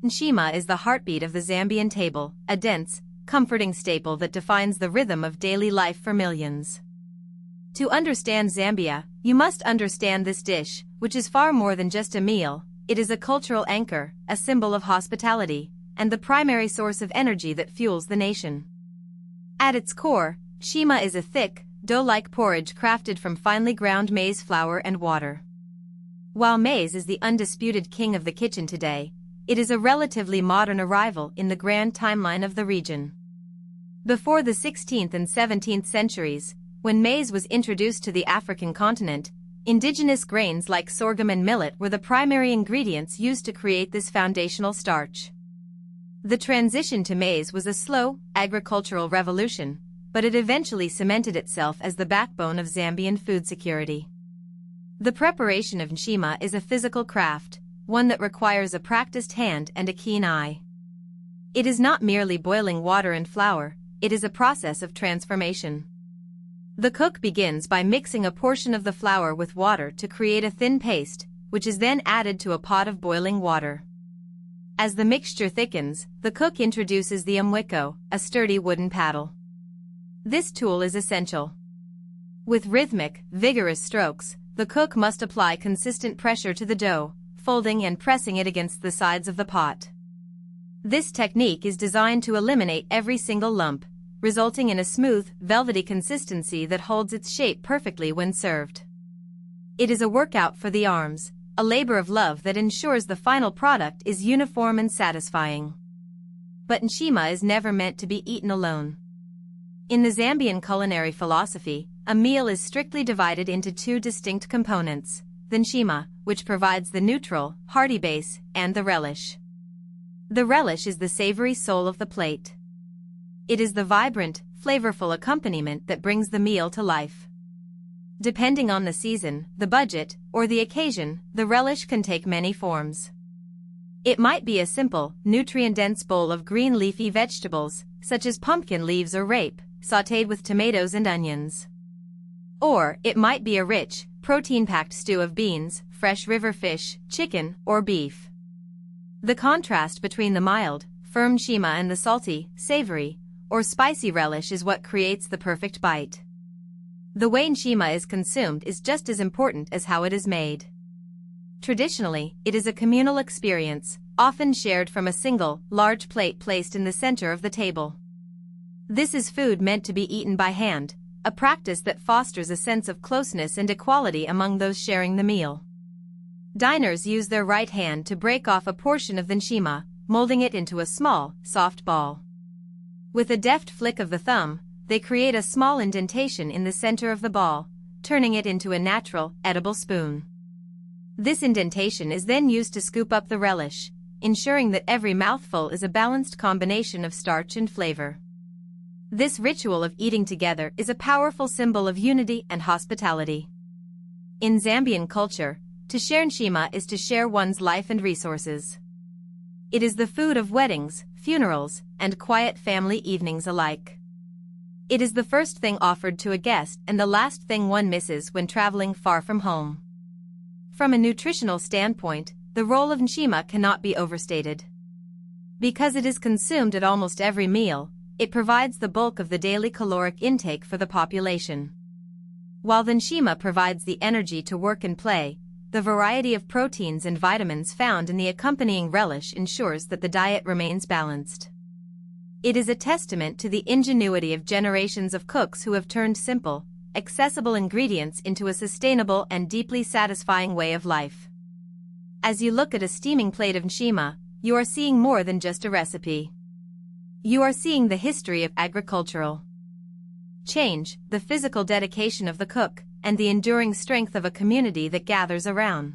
Nshima is the heartbeat of the Zambian table, a dense, comforting staple that defines the rhythm of daily life for millions. To understand Zambia, you must understand this dish, which is far more than just a meal. It is a cultural anchor, a symbol of hospitality, and the primary source of energy that fuels the nation. At its core, Nshima is a thick, dough-like porridge crafted from finely ground maize flour and water. While maize is the undisputed king of the kitchen today, it is a relatively modern arrival in the grand timeline of the region. Before the 16th and 17th centuries, when maize was introduced to the African continent, indigenous grains like sorghum and millet were the primary ingredients used to create this foundational starch. The transition to maize was a slow, agricultural revolution, but it eventually cemented itself as the backbone of Zambian food security. The preparation of Nshima is a physical craft, one that requires a practiced hand and a keen eye. It is not merely boiling water and flour, it is a process of transformation. The cook begins by mixing a portion of the flour with water to create a thin paste, which is then added to a pot of boiling water. As the mixture thickens, the cook introduces the Umwiko, a sturdy wooden paddle. This tool is essential. With rhythmic, vigorous strokes, the cook must apply consistent pressure to the dough, folding and pressing it against the sides of the pot. This technique is designed to eliminate every single lump, resulting in a smooth, velvety consistency that holds its shape perfectly when served. It is a workout for the arms, a labor of love that ensures the final product is uniform and satisfying. But Nshima is never meant to be eaten alone. In the Zambian culinary philosophy, a meal is strictly divided into two distinct components: the Nshima, which provides the neutral, hearty base, and the relish. The relish is the savory soul of the plate. It is the vibrant, flavorful accompaniment that brings the meal to life. Depending on the season, the budget, or the occasion, the relish can take many forms. It might be a simple, nutrient-dense bowl of green leafy vegetables, such as pumpkin leaves or rape, sautéed with tomatoes and onions. Or, it might be a rich, protein-packed stew of beans, fresh river fish, chicken, or beef. The contrast between the mild, firm Nshima and the salty, savory, or spicy relish is what creates the perfect bite. The way Nshima is consumed is just as important as how it is made. Traditionally, it is a communal experience, often shared from a single, large plate placed in the center of the table. This is food meant to be eaten by hand, a practice that fosters a sense of closeness and equality among those sharing the meal. Diners use their right hand to break off a portion of the Nshima, molding it into a small, soft ball. With a deft flick of the thumb, they create a small indentation in the center of the ball, turning it into a natural, edible spoon. This indentation is then used to scoop up the relish, ensuring that every mouthful is a balanced combination of starch and flavor. This ritual of eating together is a powerful symbol of unity and hospitality. In Zambian culture, to share Nshima is to share one's life and resources. It is the food of weddings, funerals, and quiet family evenings alike. It is the first thing offered to a guest and the last thing one misses when traveling far from home. From a nutritional standpoint, the role of Nshima cannot be overstated. Because it is consumed at almost every meal, it provides the bulk of the daily caloric intake for the population. While the Nshima provides the energy to work and play, the variety of proteins and vitamins found in the accompanying relish ensures that the diet remains balanced. It is a testament to the ingenuity of generations of cooks who have turned simple, accessible ingredients into a sustainable and deeply satisfying way of life. As you look at a steaming plate of Nshima, you are seeing more than just a recipe. You are seeing the history of agricultural change, the physical dedication of the cook, and the enduring strength of a community that gathers around.